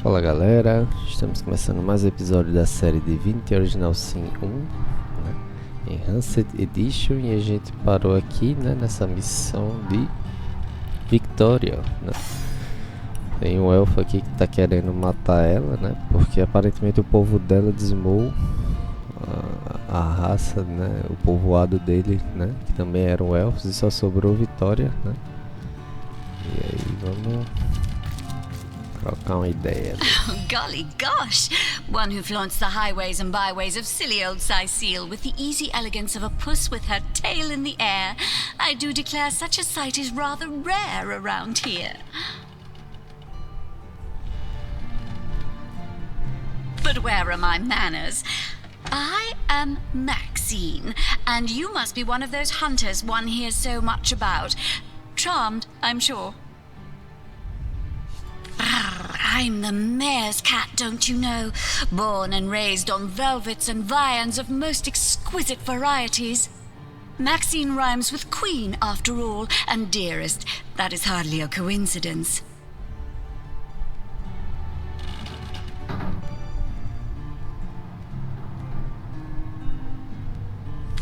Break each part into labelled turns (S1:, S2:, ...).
S1: Fala galera, estamos começando mais um episódio da série Divinity Original Sin 1, né? Enhanced Edition, e a gente parou aqui, né, nessa missão de Victoria, né? Tem um elfo aqui que tá querendo matar ela, né, porque aparentemente o povo dela dizimou a raça, né, o povoado dele, né, que também eram elfos, e só sobrou Vitória, né? E aí vamos trocar uma ideia.
S2: Oh, golly gosh! One who flaunts the highways and byways of silly old Sicile with the easy elegance of a puss with her tail in the air. I do declare such a sight is rather rare around here. But where are my manners? I am Maxine, and you must be one of those hunters one hears so much about. Charmed, I'm sure. I'm the mayor's cat, don't you know? Born and raised on velvets and viands of most exquisite varieties. Maxine rhymes with queen, after all, and dearest. That is hardly a coincidence.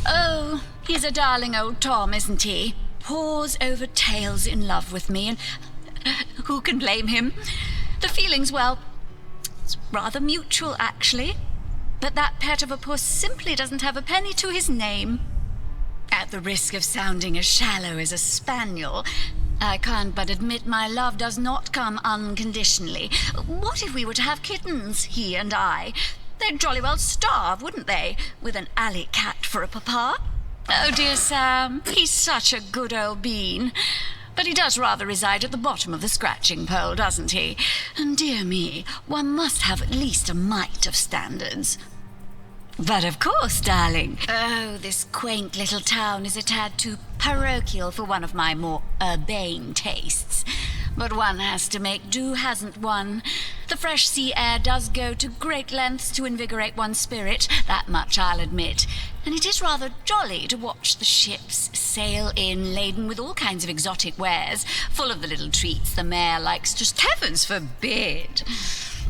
S2: Oh, he's a darling old Tom, isn't he? Paws over tails in love with me, and who can blame him? The feeling's, well, it's rather mutual, actually. But that pet of a puss simply doesn't have a penny to his name. At the risk of sounding as shallow as a spaniel, I can't but admit my love does not come unconditionally. What if we were to have kittens, he and I? They'd jolly well starve, wouldn't they, with an alley cat for a papa? Oh, dear Sam, he's such a good old bean. But he does rather reside at the bottom of the scratching pole, doesn't he? And dear me, one must have at least a mite of standards. But of course, darling. Oh, this quaint little town is a tad too parochial for one of my more urbane tastes. But one has to make do, hasn't one? The fresh sea air does go to great lengths to invigorate one's spirit, that much I'll admit. And it is rather jolly to watch the ships sail in laden with all kinds of exotic wares, full of the little treats the mayor likes, just heavens forbid.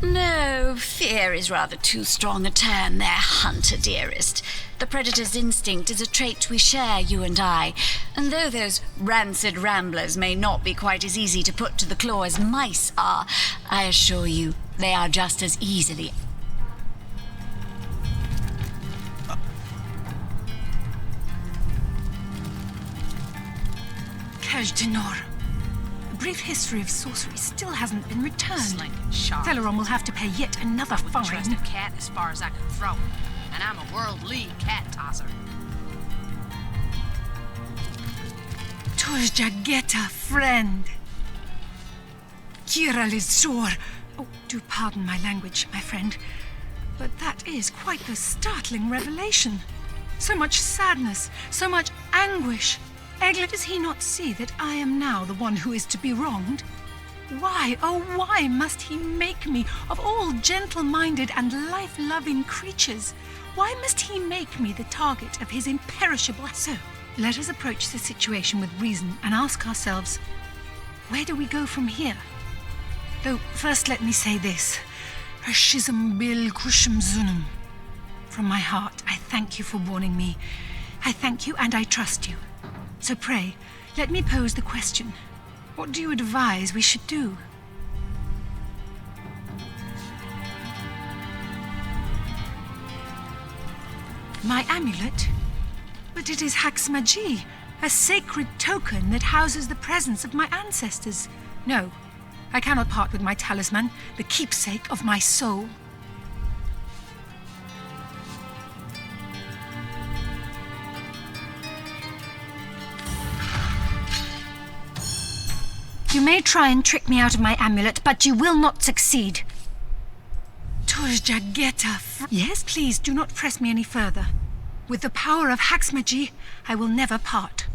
S2: No, fear is rather too strong a term there, hunter dearest. The predator's instinct is a trait we share, you and I, and though those rancid ramblers may not be quite as easy to put to the claw as mice are, I assure you they are just as easily.
S3: Kaj Dinor. A brief history of sorcery still hasn't been returned.
S4: Slinking shark.
S3: Celeron will have to pay yet another
S4: Wouldn't
S3: fine.
S4: trust a cat as far as I can throw him. And I'm a world league cat tosser.
S3: Tojageta, friend. Kira Lizor. Oh, do pardon my language, my friend. But that is quite the startling revelation. So much sadness, so much anguish. Eglet, does he not see that I am now the one who is to be wronged? Why, oh why must he make me, of all gentle-minded and life-loving creatures, why must he make me the target of his imperishable? So, let us approach the situation with reason and ask ourselves, where do we go from here? Though, first let me say this. Rashizm bil kushim zunum. From my heart, I thank you for warning me. I thank you and I trust you. So pray, let me pose the question. What do you advise we should do? My amulet? But it is Haxmagi, a sacred token that houses the presence of my ancestors. No, I cannot part with my talisman, the keepsake of my soul. You may try and trick me out of my amulet, but you will not succeed. Tojageta. Yes, please, do not press me any further. With the power of Haxmagi, I will never part.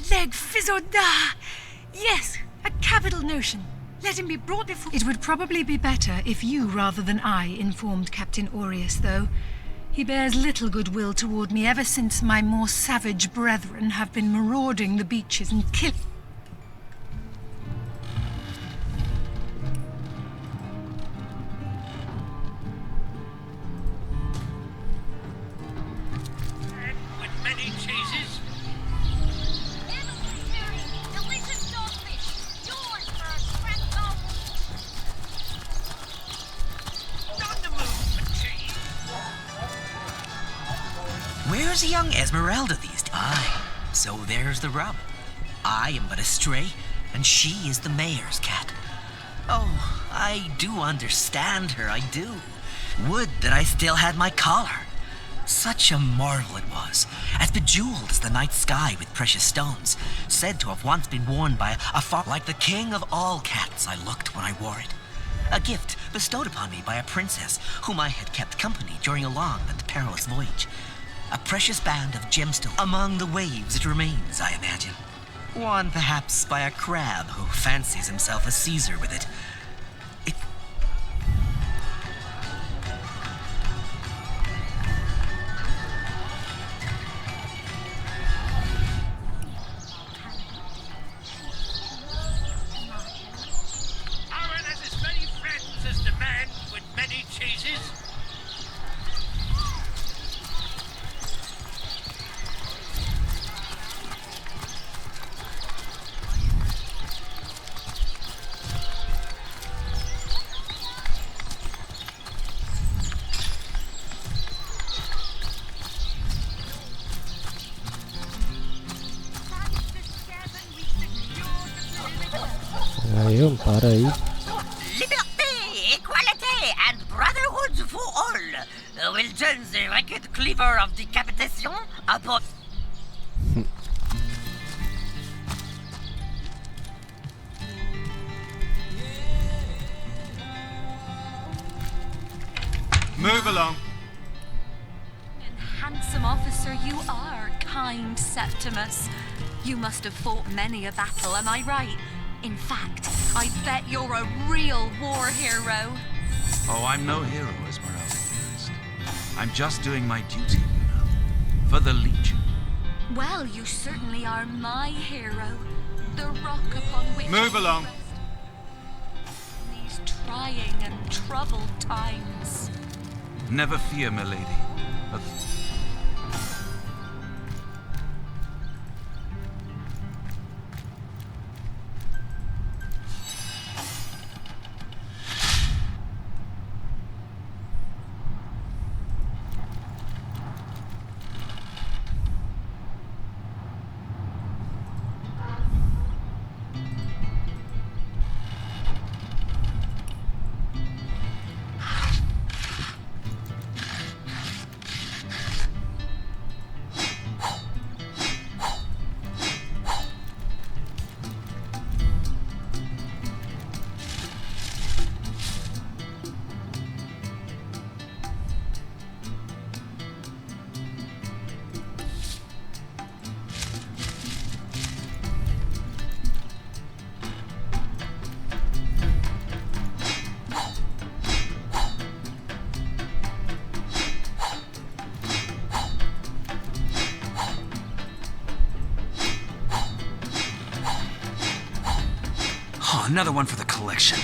S3: Leg Fizoda! Yes, a capital notion. Let him be brought before... It would probably be better if you, rather than I, informed Captain Aureus, though. He bears little goodwill toward me ever since my more savage brethren have been marauding the beaches and killing...
S5: Where's young Esmeralda these days? Aye, so there's the rub. I am but a stray, and she is the mayor's cat. Oh, I do understand her, I do. Would that I still had my collar. Such a marvel it was, as bejeweled as the night sky with precious stones, said to have once been worn by a far like the king of all cats I looked when I wore it. A gift bestowed upon me by a princess whom I had kept company during a long and perilous voyage. A precious band of gemstones. Among the waves it remains, I imagine. Worn perhaps by a crab who fancies himself a Caesar with it.
S6: Aaron has as many friends as the man with many cheeses.
S1: Ayun, para aí.
S7: Liberté, equality, and brotherhood for all will turn the wicked cleaver of decapitation upon...
S6: Move along.
S8: And handsome officer you are, kind Septimus. You must have fought many a battle, am I right? In fact, I bet you're a real war hero.
S9: Oh, I'm no hero, Esmeralda, dearest. I'm just doing my duty, you know, for the Legion.
S8: Well, you certainly are my hero. The rock upon which
S6: Move
S8: I
S6: along.
S8: rest in these trying and troubled times.
S9: Never fear, milady. Oh, another one for the collection.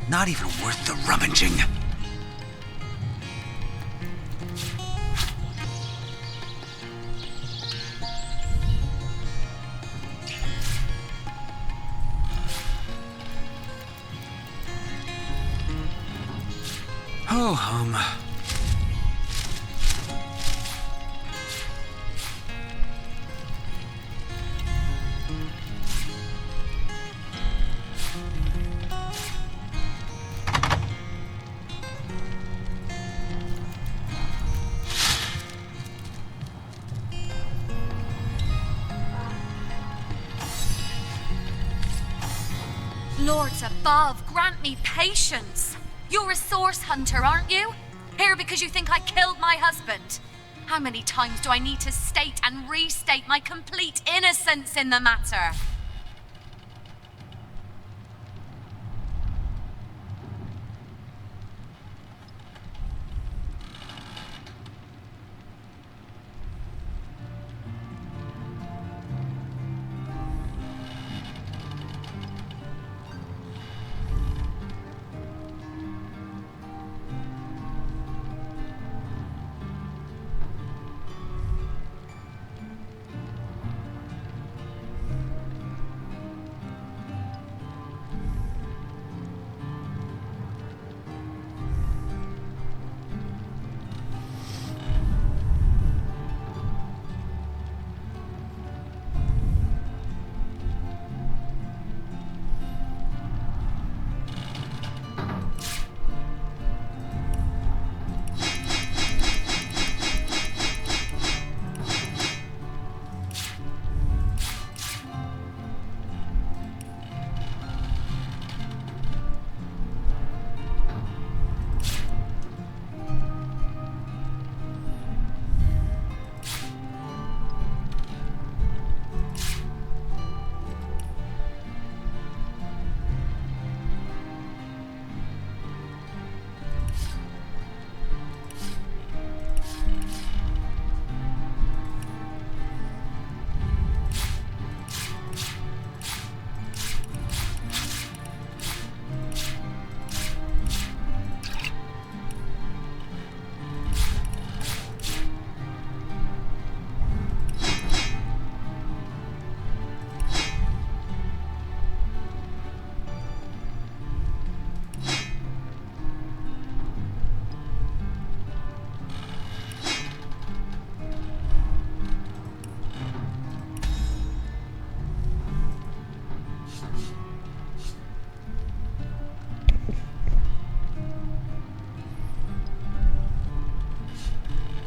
S9: Not even worth the rummaging. Go home.
S8: Lords above, grant me patience. You're a source hunter, aren't you? Here because you think I killed my husband. How many times do I need to state and restate my complete innocence in the matter?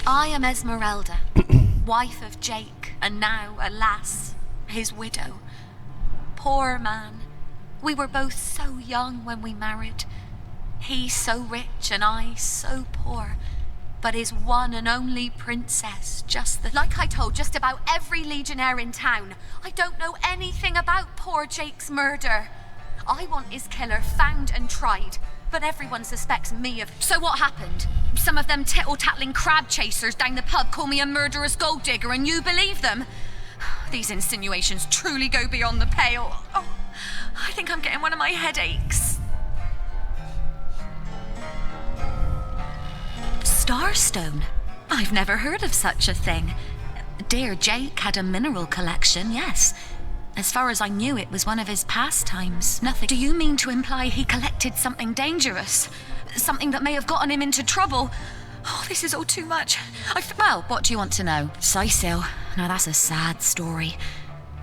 S8: I am Esmeralda, wife of Jake, and now, alas, his widow. Poor man. We were both so young when we married. He so rich and I so poor. But his one and only princess, like I told just about every legionnaire in town, I don't know anything about poor Jake's murder. I want his killer found and tried, but everyone suspects me of... So what happened? Some of them tittle-tattling crab chasers down the pub call me a murderous gold digger and you believe them? These insinuations truly go beyond the pale. Oh, I think I'm getting one of my headaches. Starstone? I've never heard of such a thing. Dear Jake had a mineral collection, yes. As far as I knew, it was one of his pastimes. Nothing. Do you mean to imply he collected something dangerous? Something that may have gotten him into trouble? Oh, this is all too much. Well, what do you want to know? Sicil. Now that's a sad story.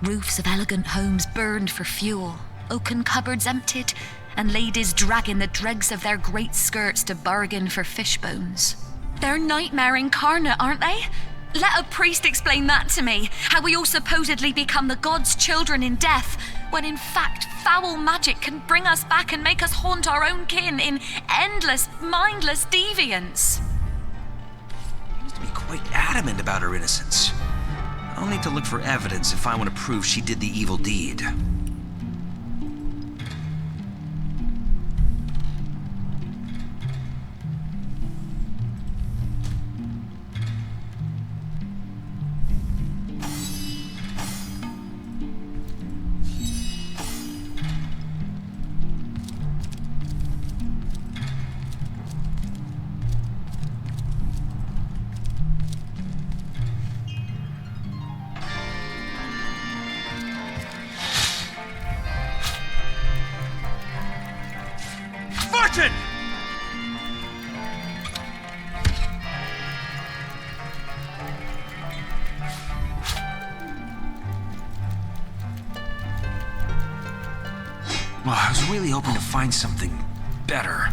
S8: Roofs of elegant homes burned for fuel. Oaken cupboards emptied. And ladies dragging the dregs of their great skirts to bargain for fish bones. They're nightmare incarnate, aren't they? Let a priest explain that to me. How we all supposedly become the gods' children in death, when in fact foul magic can bring us back and make us haunt our own kin in endless, mindless deviance.
S10: Seems to be quite adamant about her innocence. I'll need to look for evidence if I want to prove she did the evil deed. Well, I was really hoping to find something better.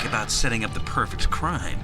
S10: About setting up the perfect crime.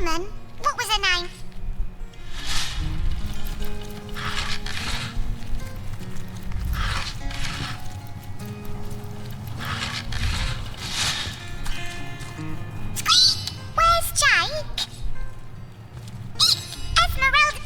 S11: woman. What was her name? Where's Jake? Esmeralda.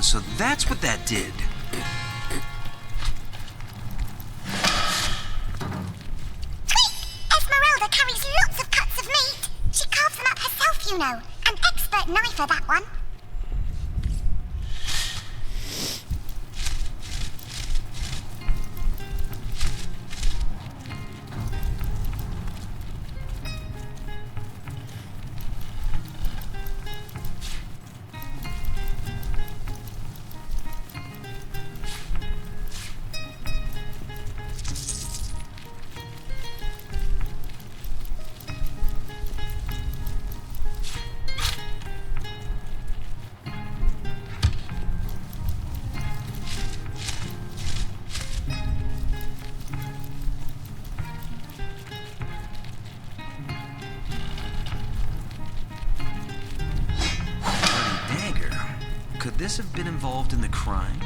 S10: So that's what that did.
S11: Esmeralda carries lots of cuts of meat. She carves them up herself, you know. An expert knifer, that one.
S10: Could this have been involved in the crime?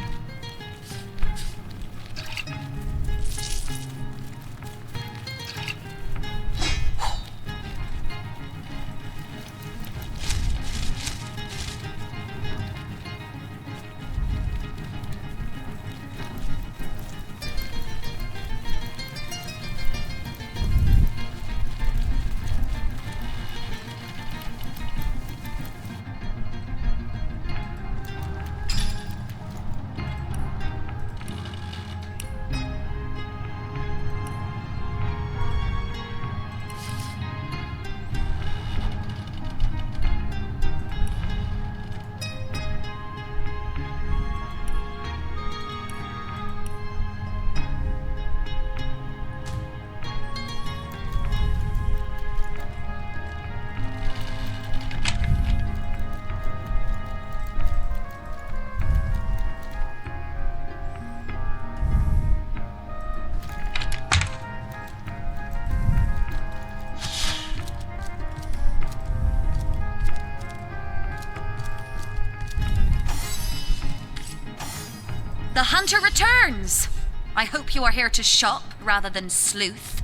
S8: The hunter returns! I hope you are here to shop rather than sleuth.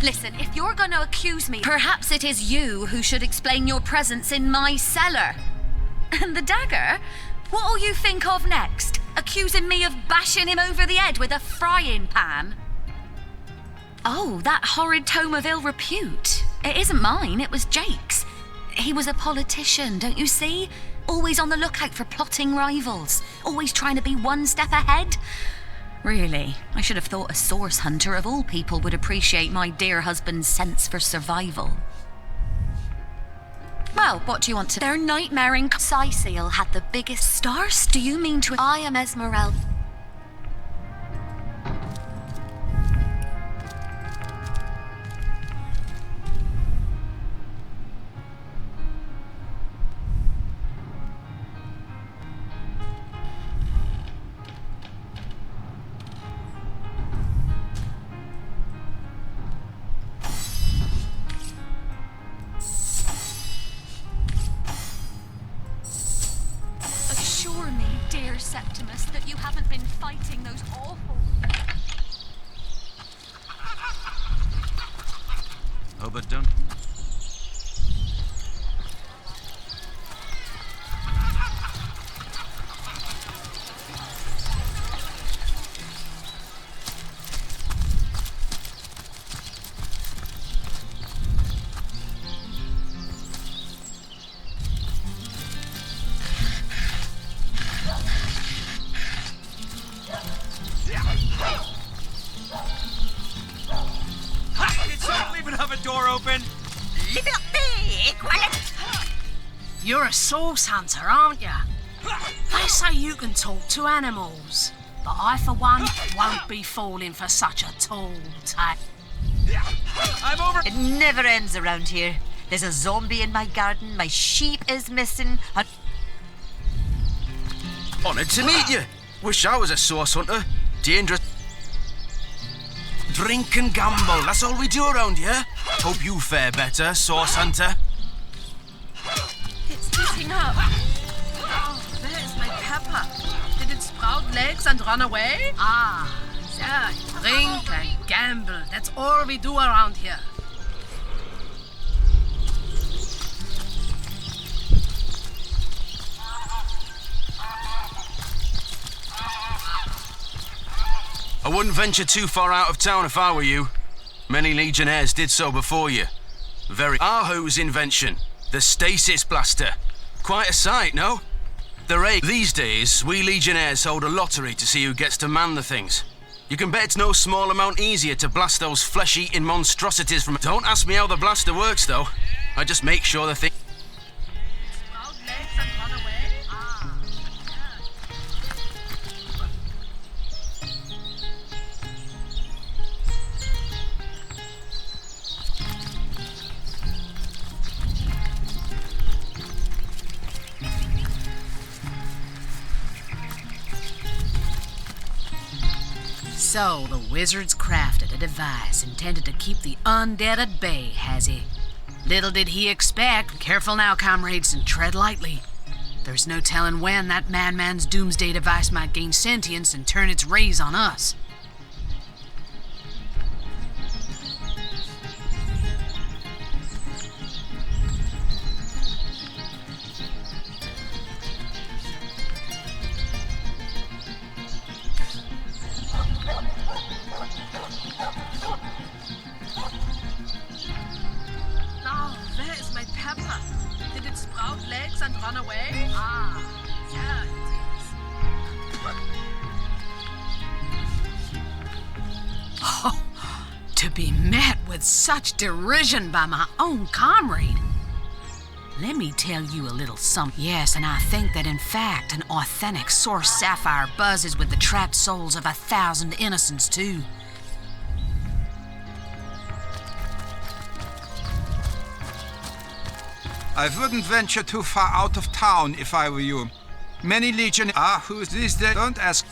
S8: Listen, if you're gonna accuse me, perhaps it is you who should explain your presence in my cellar. And the dagger? What'll you think of next? Accusing me of bashing him over the head with a frying pan? Oh, that horrid tome of ill repute. It isn't mine, it was Jake's. He was a politician, don't you see? Always on the lookout for plotting rivals. Always trying to be one step ahead. Really, I should have thought a source hunter of all people would appreciate my dear husband's sense for survival. Well, what do you want to... Their nightmaring Sicil had the biggest stars? Do you mean to... I am Esmeralda. Septimus, that you haven't been fighting those awful...
S9: Oh, but don't...
S7: Liberté, equality.
S4: You're a source hunter, aren't you? They say you can talk to animals, but I, for one, won't be falling for such a tall tale.
S5: I'm over.
S7: It never ends around here. There's a zombie in my garden, my sheep is missing, and...
S10: Honored to meet you. Wish I was a source hunter. Dangerous. Drink and gamble, that's all we do around here. Hope you fare better, source hunter.
S3: It's heating up.
S4: Oh, there's my pepper. Did it sprout legs and run away? Ah, yeah. Drink and gamble. That's all we do around here.
S10: I wouldn't venture too far out of town if I were you. Many Legionnaires did so before you. Very Ahu's invention, the stasis blaster. Quite a sight, no? These days, we Legionnaires hold a lottery to see who gets to man the things. You can bet it's no small amount easier to blast those flesh-eating monstrosities from... Don't ask me how the blaster works, though. I just make sure the thing...
S4: Sprout legs and run away? Ah. So, the wizard's crafted a device intended to keep the undead at bay, has he? Little did he expect. Careful now, comrades, and tread lightly. There's no telling when that madman's doomsday device might gain sentience and turn its rays on us. Oh, there's my pepper. Did it sprout legs and run away? Ah, yeah, it is. Oh, to be met with such derision by my own comrade. Let me tell you a little something. Yes, and I think that in fact an authentic source sapphire buzzes with the trapped souls of 1,000 innocents too.
S12: I wouldn't venture too far out of town if I were you. Many Legion who's these days don't ask.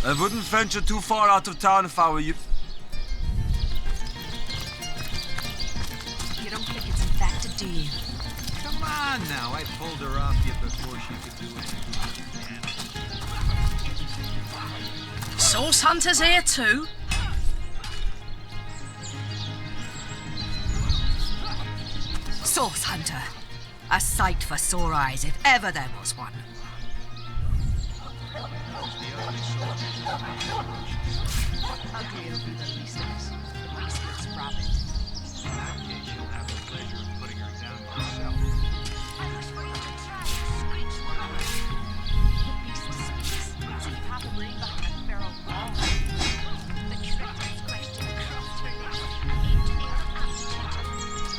S12: I wouldn't venture too far out of town if I were you.
S8: You don't think it's infected, do you?
S12: Come on now, I pulled her off you before she could do anything.
S4: Source hunters here too?
S7: Source hunter. A sight for sore eyes, if ever there was one.
S8: Ugly will be the least of us. The beast looks rabid.
S12: In that case, you'll have the pleasure of putting her down yourself.
S8: I wish for you to try and screech one of us. The beast speaks. It's probably behind a feral wall. The traitor's question crossed her lips and aimed to air aptitude.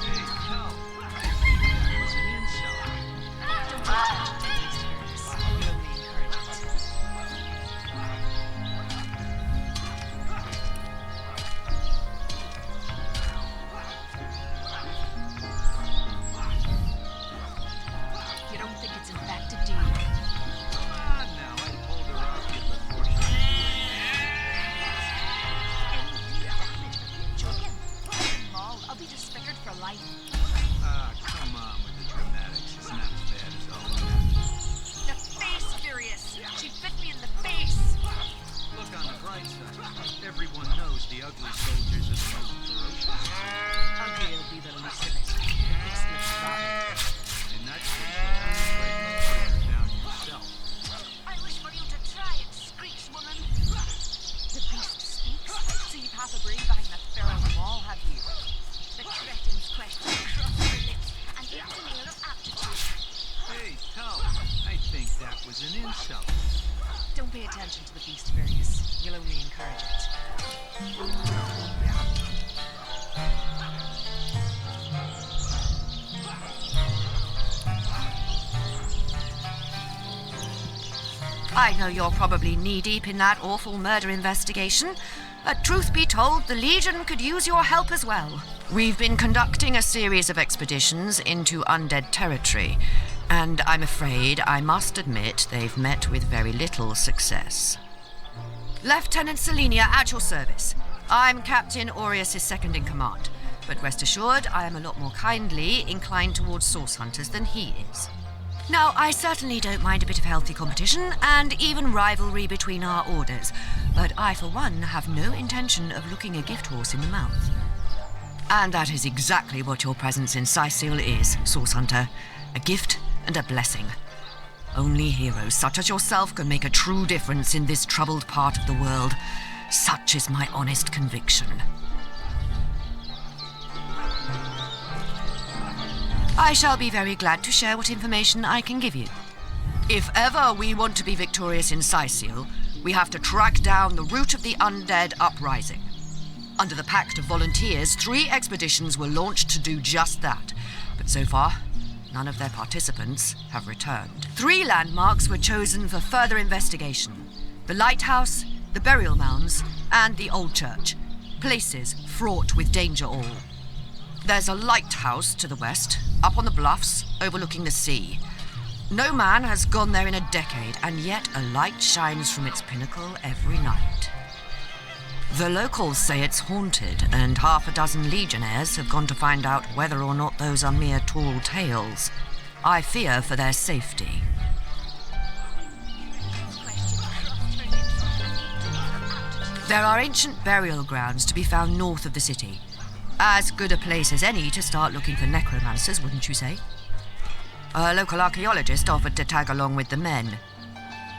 S12: Hey, no. That was an insult.
S8: Don't tell the beast hurts. You only encourage it.
S6: that was an insult.
S4: Don't pay attention to the beast, Various. You'll only encourage it.
S13: I know you're probably knee-deep in that awful murder investigation, but truth be told, the Legion could use your help as well. We've been conducting a series of expeditions into undead territory, and I'm afraid I must admit they've met with very little success. Lieutenant Selenia, at your service. I'm Captain Aureus' second in command, but rest assured I am a lot more kindly inclined towards source hunters than he is. Now, I certainly don't mind a bit of healthy competition and even rivalry between our orders, but I, for one, have no intention of looking a gift horse in the mouth. And that is exactly what your presence in Sicil is, Source Hunter. A gift and a blessing. Only heroes such as yourself can make a true difference in this troubled part of the world. Such is my honest conviction. I shall be very glad to share what information I can give you. If ever we want to be victorious in Sicil, we have to track down the root of the undead uprising. Under the Pact of Volunteers, 3 expeditions were launched to do just that. But so far, none of their participants have returned. 3 landmarks were chosen for further investigation. The lighthouse, the burial mounds, and the old church. Places fraught with danger all. There's a lighthouse to the west, up on the bluffs, overlooking the sea. No man has gone there in a decade, and yet a light shines from its pinnacle every night. The locals say it's haunted, and half a dozen legionnaires have gone to find out whether or not those are mere tall tales. I fear for their safety. There are ancient burial grounds to be found north of the city. As good a place as any to start looking for necromancers, wouldn't you say? A local archaeologist offered to tag along with the men.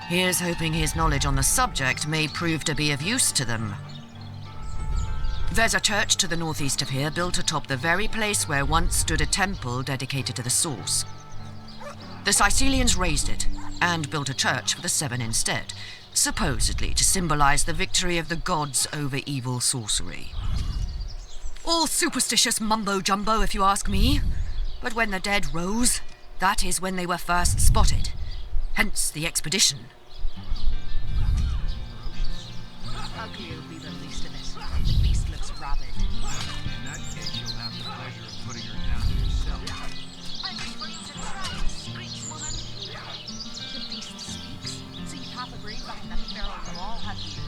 S13: Here's hoping his knowledge on the subject may prove to be of use to them. There's a church to the northeast of here, built atop the very place where once stood a temple dedicated to the source. The Sicilians razed it, and built a church for the 7 instead, supposedly to symbolize the victory of the gods over evil sorcery. All superstitious mumbo-jumbo, if you ask me. But when the dead rose, that is when they were first spotted. Hence the expedition.
S4: Ugly will be the least of it. The beast looks rabid.
S6: In that case, you'll have the pleasure of putting her down yourself.
S8: I wish for you to try, screech woman.
S4: The beast speaks, so you half agreed behind that barrel will all have you.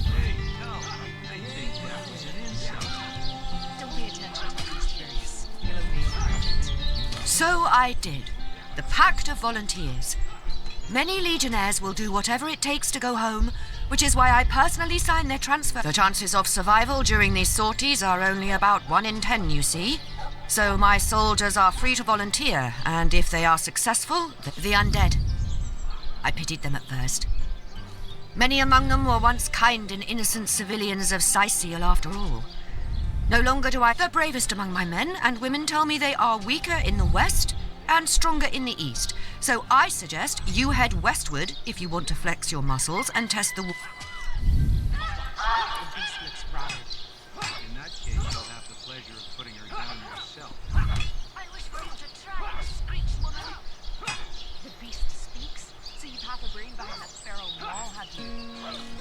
S6: Hey, no, I think that was an insult.
S4: Don't pay attention to the beast, Various. You'll only encourage it.
S13: So I did. The Pact of Volunteers. Many legionnaires will do whatever it takes to go home, which is why I personally signed their transfer. The chances of survival during these sorties are only about 1 in 10, you see. So my soldiers are free to volunteer, and if they are successful, the undead. I pitied them at first. Many among them were once kind and innocent civilians of Sicil, after all. No longer do I... The bravest among my men and women tell me they are weaker in the west and stronger in the east. So I suggest you head westward if you want to flex your muscles and test the...
S4: The beast looks rabid.
S6: In that case, you'll have the pleasure of putting her down yourself.
S8: I wish for you to try, screech woman.
S4: The beast speaks, so you half agreed behind that barrel will all have you.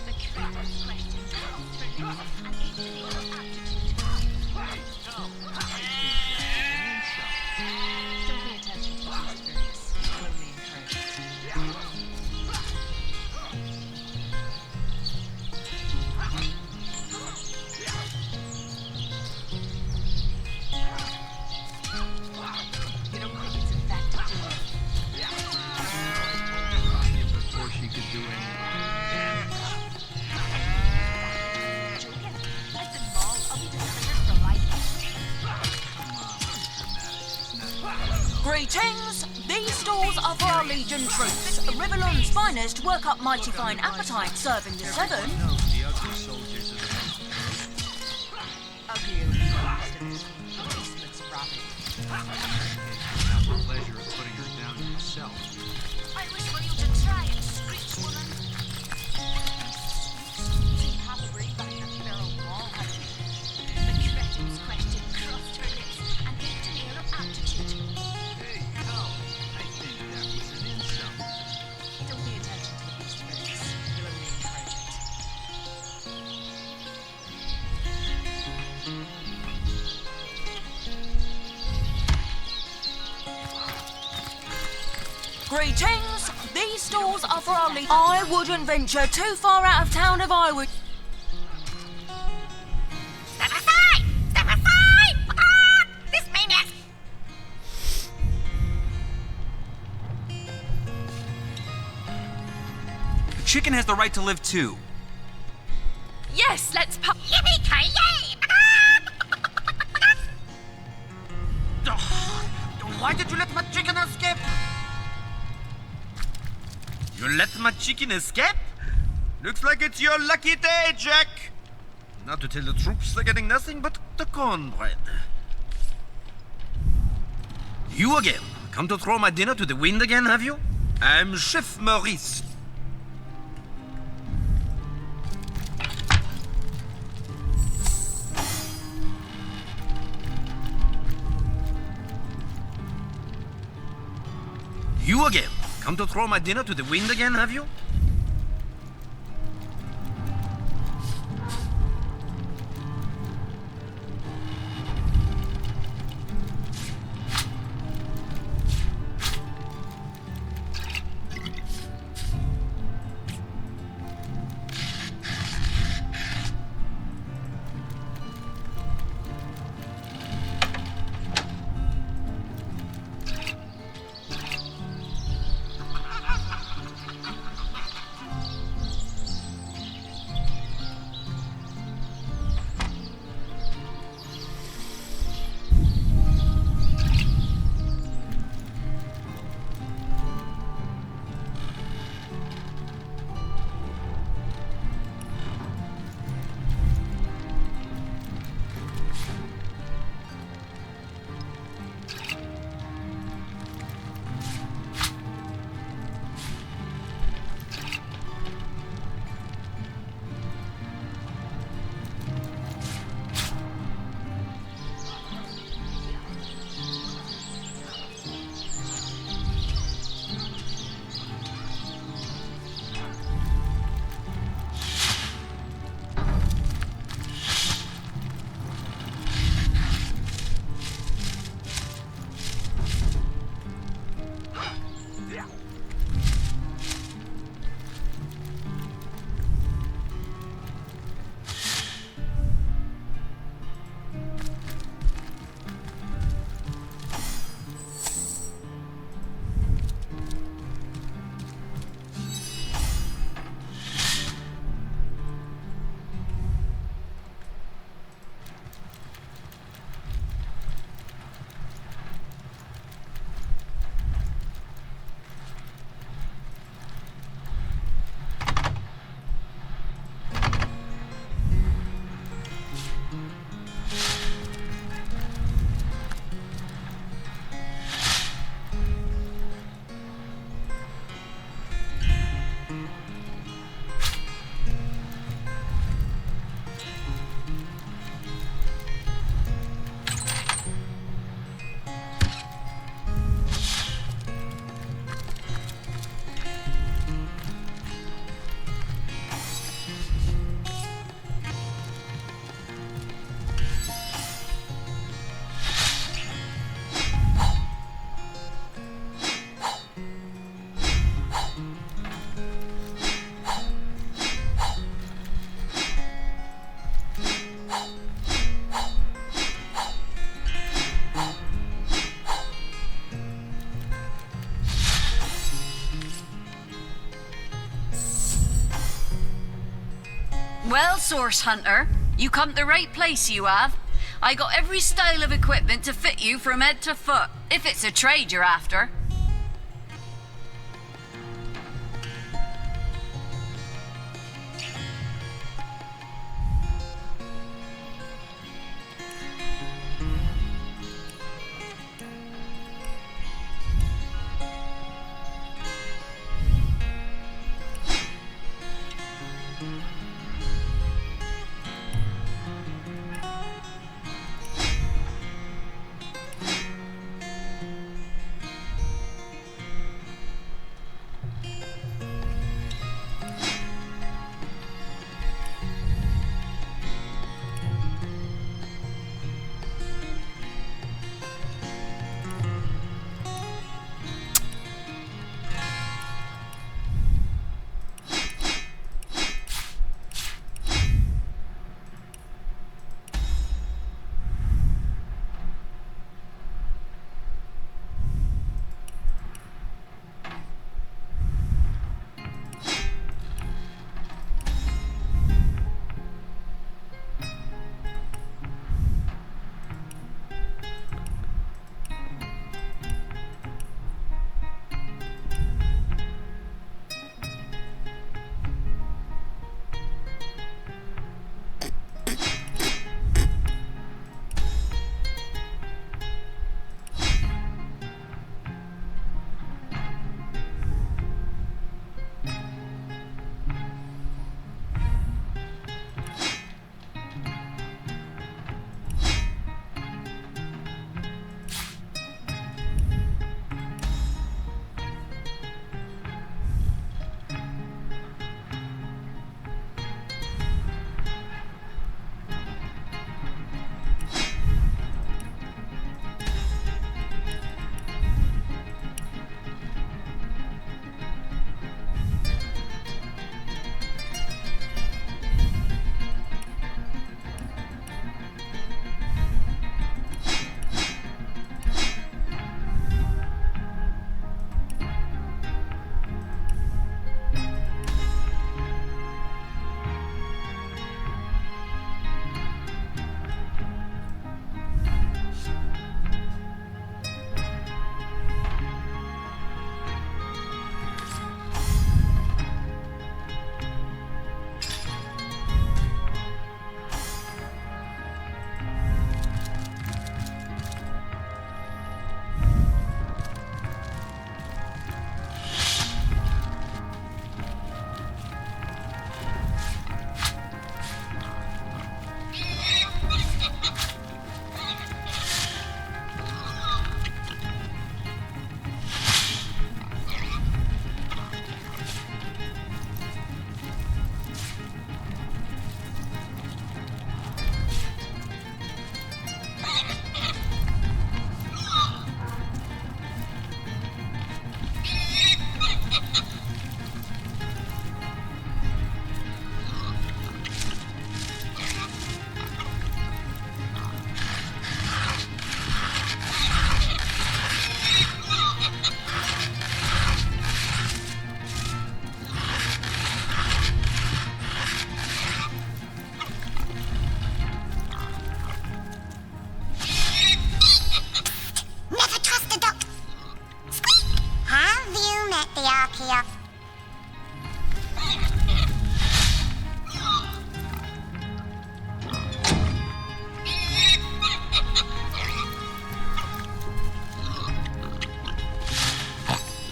S8: The creature's question comes through and equally your aptitude.
S6: Hey, no, I think that was an insult.
S4: Don't pay attention to the beast, Various. You'll only encourage it. You don't think it's effective, do you?
S6: Before she could do anything damage.
S8: Julian, listen, Maul, are we disappeared for life?
S14: Greetings! These stores are for our Legion troops. Rivellon's finest work up mighty fine appetite serving the 7.
S6: Knows the ugly soldiers of the
S4: Ugly will be the least of it. The beast looks rabid.
S9: Have the pleasure of putting her down yourself.
S14: I wish for you to try it, screech woman. See how the breathe on the barrel wall had the cretin's question crossed her lips and gave an air of aptitude.
S9: Hey, no. I think that was an insult.
S14: Don't pay attention to these words. They'll only encourage it. Greetings! These stalls are for our lead. I wouldn't venture too far out of town if I were.
S11: Step aside! Step aside! Ah! This maniac!
S15: The chicken has the right to live too.
S14: Yes, let's pop.
S11: Yippee-ki-yay!
S16: Why did you let my chicken escape? You let my chicken escape? Looks like it's your lucky day, Jack. Now to tell the troops, they're getting nothing but the cornbread. You again? Come to throw my dinner to the wind again, have you? I'm Chef Maurice. You again? Come to throw my dinner to the wind again, have you?
S8: Well, Source Hunter, you come to the right place, you have. I got every style of equipment to fit you from head to foot, if it's a trade you're after.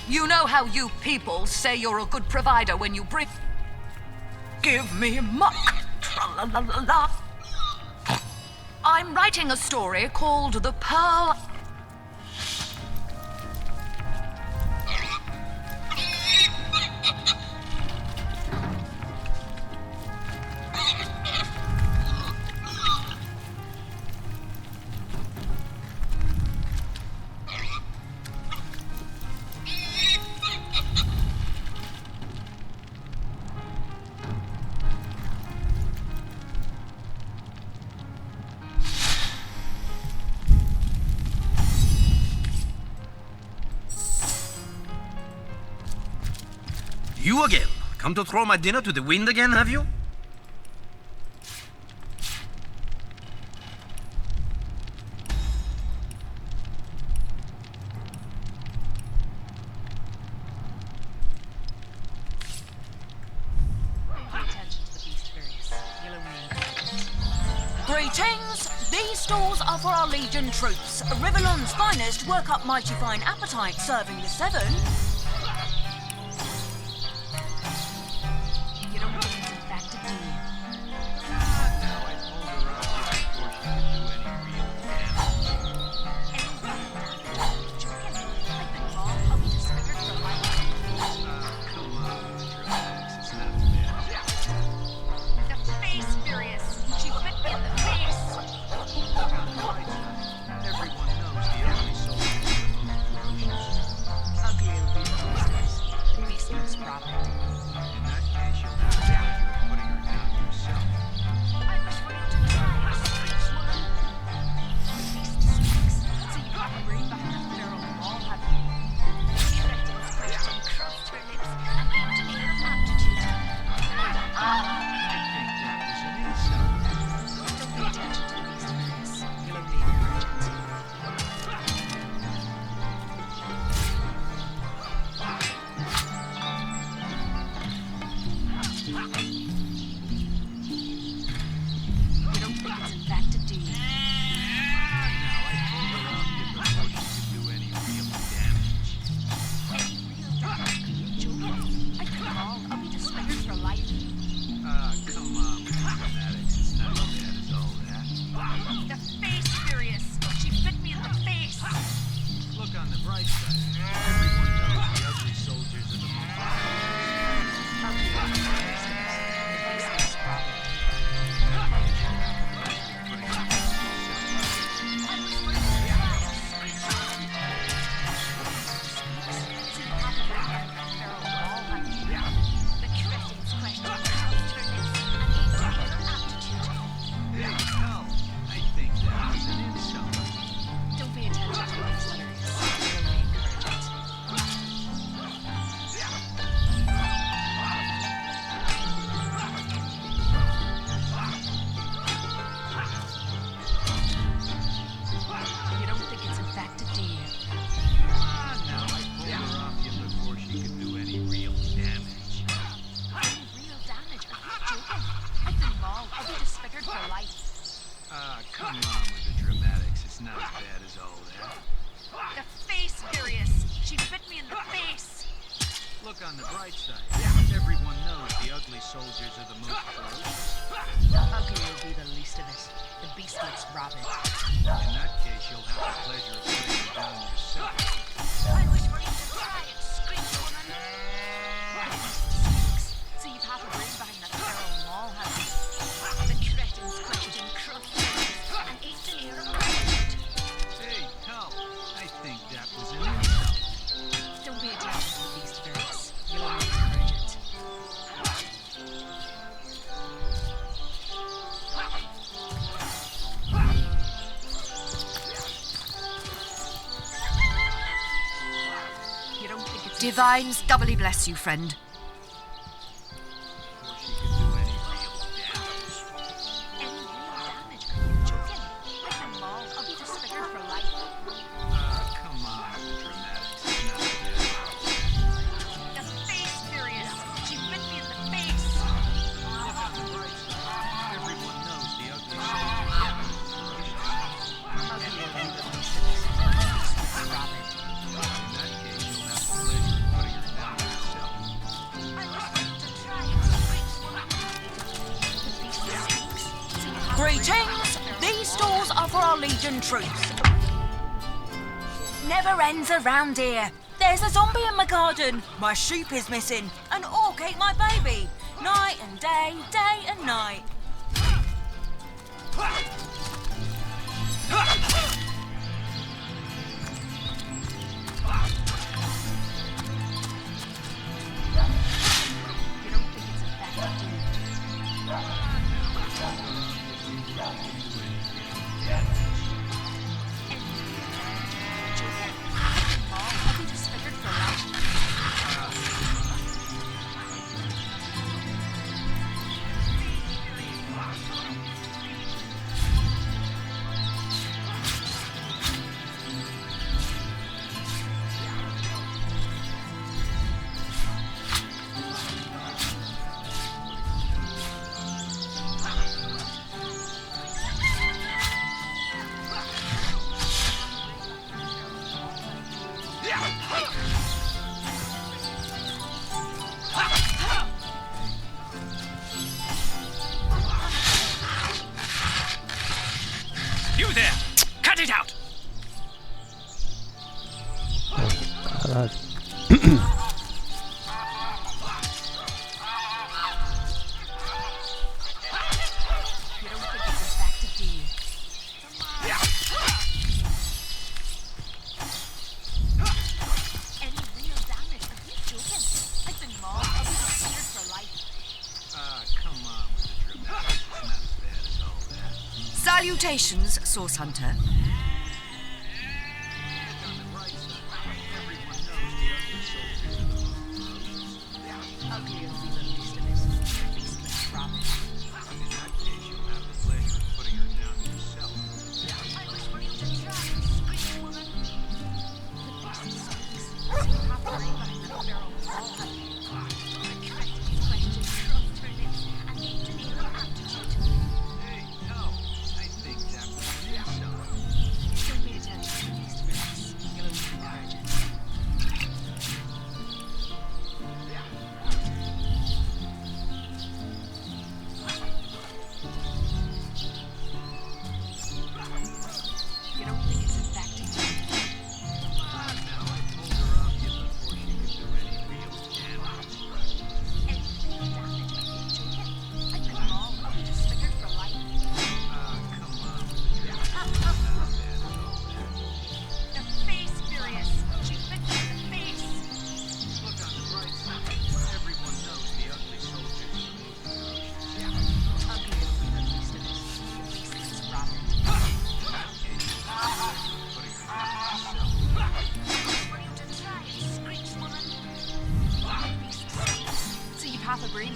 S13: You know how you people say you're a good provider when you bring... Give me muck. Tra-la-la-la-la. I'm writing a story called The Pearl...
S16: You again? Come to throw my dinner to the wind again, have you?
S8: Greetings! These stalls are for our Legion troops. Riverland's finest work up mighty fine appetite serving the seven. You don't think it's in fact a The face furious. She bit me in the face.
S6: Everyone knows the ugly soul is the most ferocious.
S4: Ugly will be the least. The beast looks proper.
S6: In that case, you'll have the pleasure of putting her down yourself.
S8: I wish for you to try and screech one. The beast speaks, so you have to bring back that feral wall, have you? The cretin's question crossed her lips and aimed an air of aptitude.
S6: I think that was an insult.
S8: Don't pay attention to the beast furious. You'll only encourage it. You don't think it's in fact a deed.
S6: Now, I told her off you before she could do any real damage.
S8: Any real damage? Are you joking? I can call. I'll be disfigured for life.
S6: Come on with the dramatics. It's not as bad as all that.
S8: The face furious. She bit me in the face.
S6: Look on the bright side. Everyone knows the ugly soldiers are the most
S8: Ugly will be the least of us. The beast looks proper. I wish for you to try and screech one. So you have to bring back that feral wall, have you? The cretin's question crossed her lips and aimed an air of aptitude.
S6: Hey, no. I think that was an insult.
S8: Don't pay attention to the beast furious. You'll only encourage it. You don't think it's in fact a deed.
S6: Now, I told her off you before she could do any real damage.
S8: Any real damage? Are you joking? I've been mauled. I'll be disfigured for life.
S6: Come on with the dramatics. It's not as bad as all that.
S8: The face furious. She bit me in the face.
S6: Look on the bright side. Everyone knows the ugly soldiers are the most ferocious.
S4: Ugly will be the least of it. The beast looks rabid.
S6: In that case, you'll have the pleasure of putting her down yourself.
S8: I wish for you to try and screech, woman. The beast speaks, so you've half a brain behind that feral wall, have you? The cretin's question crossed her lips and aimed an air of aptitude.
S6: Hey, Cal, I think that was an insult.
S8: Don't pay attention to the beast furious. You'll only encourage it. You don't think it's
S13: Divines doubly bless you, friend.
S6: Before she could do any real damage.
S8: any real damage? Are you joking? I've been mauled. I'll be disfigured for life.
S6: Come on with the dramatics. It's not as bad as all that.
S8: The face furious. She bit me in the face.
S6: Look on the bright side. Everyone knows the ugly soldiers are the most ferocious.
S4: Ugly will be the least of it. The beast looks rabid.
S6: In that case, you'll have the pleasure of
S17: Legion troops. Never ends around here. There's a zombie in my garden. My sheep is missing. An orc ate my baby. Night and day, day and night.
S15: You there! Cut it out!
S1: Caralho.
S13: Salutations, Source Hunter.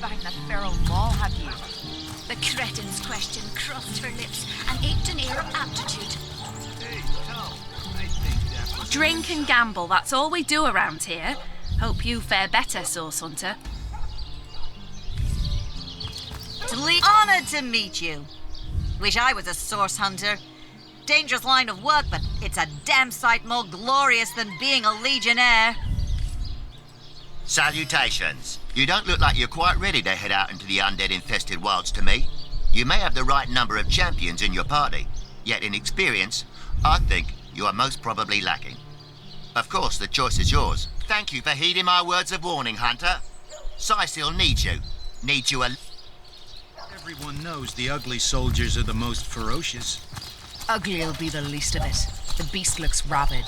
S17: Behind that feral wall, have you? The cretin's question crossed her lips and ached an air of aptitude.
S8: Drink and gamble, that's all we do around here. Hope you fare better, Source Hunter.
S7: Honored to meet you. Wish I was a source hunter. Dangerous line of work, but it's a damn sight more glorious than being a legionnaire.
S18: Salutations. You don't look like you're quite ready to head out into the undead-infested wilds to me. You may have the right number of champions in your party, yet in experience, I think you are most probably lacking. Of course, the choice is yours. Thank you for heeding my words of warning, Hunter. Sysil needs you. Needs you a...
S6: Everyone knows the ugly soldiers are the most ferocious.
S13: Ugly'll be the least of it. The beast looks rabid.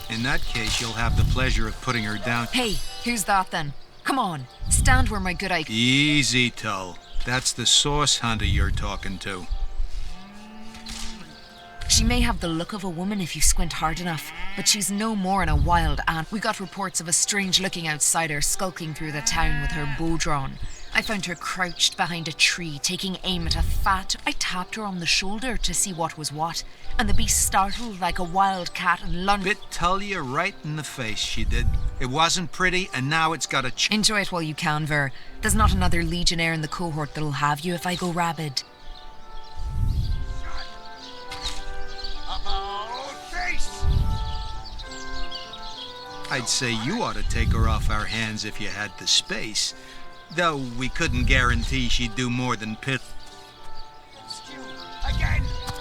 S6: In that case, you'll have the pleasure of putting her down.
S13: Hey, who's that then? Come on, stand where my good eye...
S6: Easy, Tull. That's the source hunter you're talking to.
S13: She may have the look of a woman if you squint hard enough, but she's no more than a wild ant. We got reports of a strange-looking outsider skulking through the town with her bow drawn. I found her crouched behind a tree, taking aim at a fat. I tapped her on the shoulder to see what was what, and the beast startled like a wild cat and lunged...
S6: Bit Talia right in the face, she did. It wasn't pretty, and now it's got a...
S13: Enjoy it while you can, Ver. There's not another legionnaire in the cohort that'll have you if I go rabid.
S6: I'd say you ought to take her off our hands if you had the space. Though we couldn't guarantee she'd do more than pit.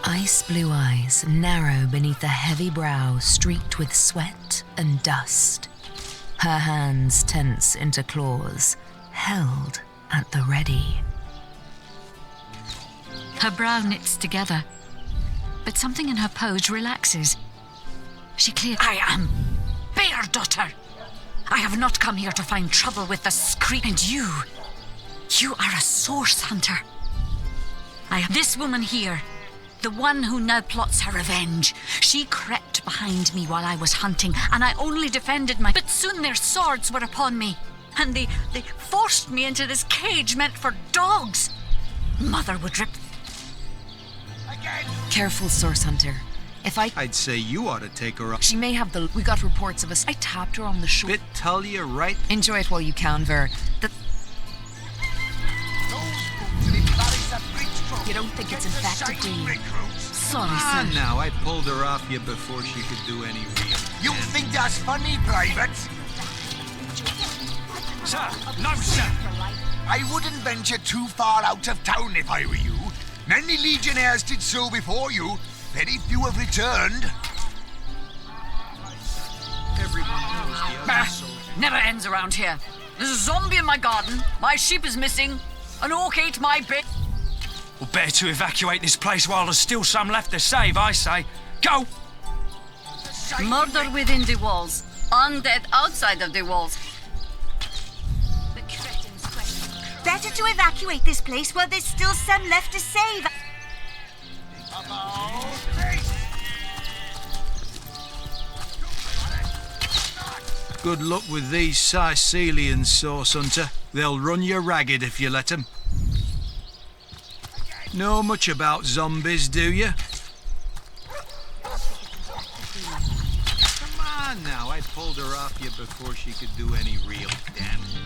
S13: I Ice blue eyes narrow beneath a heavy brow streaked with sweat and dust. Her hands tense into claws, held at the ready.
S2: Her brow knits together, but something in her pose relaxes. She clears. I am Bear Daughter. I have not come here to find trouble with the scream. And you are a source hunter. This woman here, the one who now plots her revenge. She crept behind me while I was hunting, and I only defended my... But soon their swords were upon me, and they forced me into this cage meant for dogs. Mother would rip...
S13: Careful, source hunter.
S6: I'd say you ought to take her up.
S13: She may have the... We got reports of us. I tapped her on the shoulder.
S6: Bit Talia, right?
S13: Enjoy it while you can, Ver. You don't think it's infected, do you? Sorry, sir.
S6: Now, I pulled her off you before she could do any real.
S19: You think that's funny, Private?
S15: Sir, no, sir.
S19: I wouldn't venture too far out of town if I were you. Many legionnaires did so before you. Very few have returned.
S6: Everyone knows the other soldier.
S17: Never ends around here. There's a zombie in my garden. My sheep is missing. An orc ate my bit.
S15: Well, better to evacuate this place while there's still some left to save, I say. Go!
S17: Murder within the walls. Undead outside of the walls.
S11: Better to evacuate this place while there's still some left to save.
S6: Good luck with these Sicilians, Source Hunter. They'll run you ragged if you let them. Know much about zombies, do you? Come on now, I pulled her off you before she could do any real damage.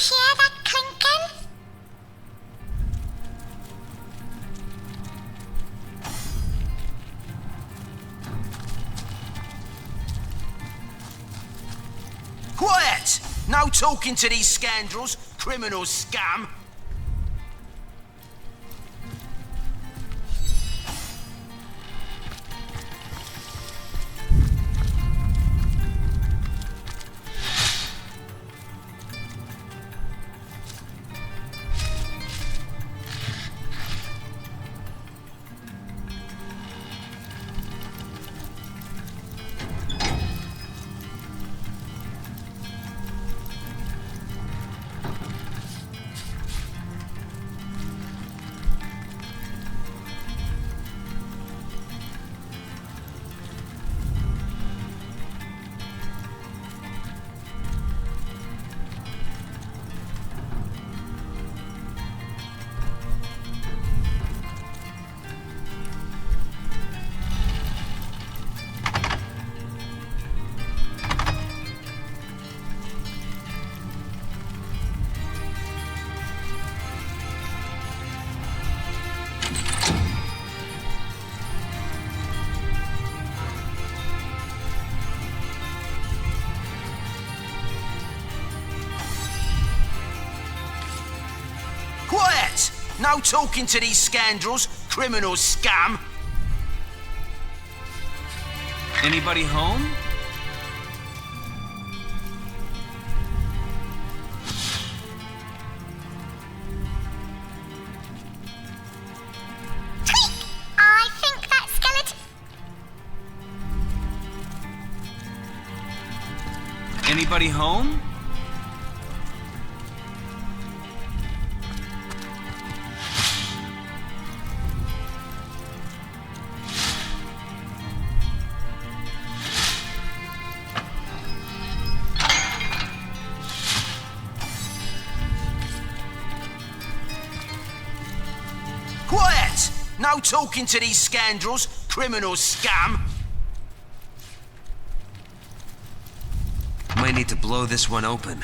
S11: hear that clinking?
S10: Quiet! No talking to these scoundrels, criminals, scum! Quiet! No talking to these scoundrels, criminals, scum!
S15: Anybody home?
S11: I think that skeleton...
S15: Anybody home?
S10: Quiet! No talking to these scoundrels, criminals, scum!
S20: Might need to blow this one open.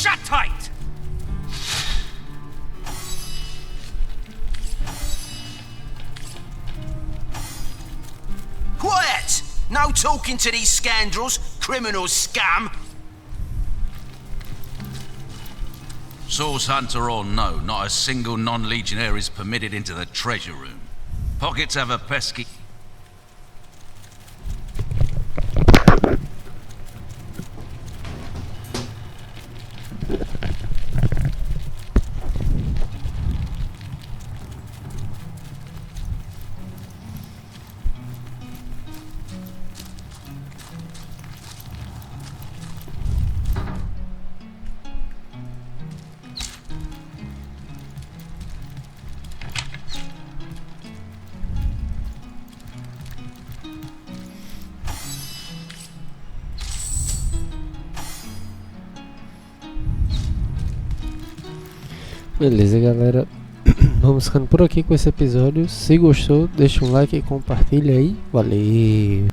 S15: Shut tight!
S10: Quiet! No talking to these scoundrels, criminals, scum!
S9: Source hunter or no, not a single non-legionnaire is permitted into the treasure room. Pockets have a pesky...
S1: Beleza, galera. Vamos ficando por aqui com esse episódio. Se gostou, deixa um like e compartilha aí. Valeu!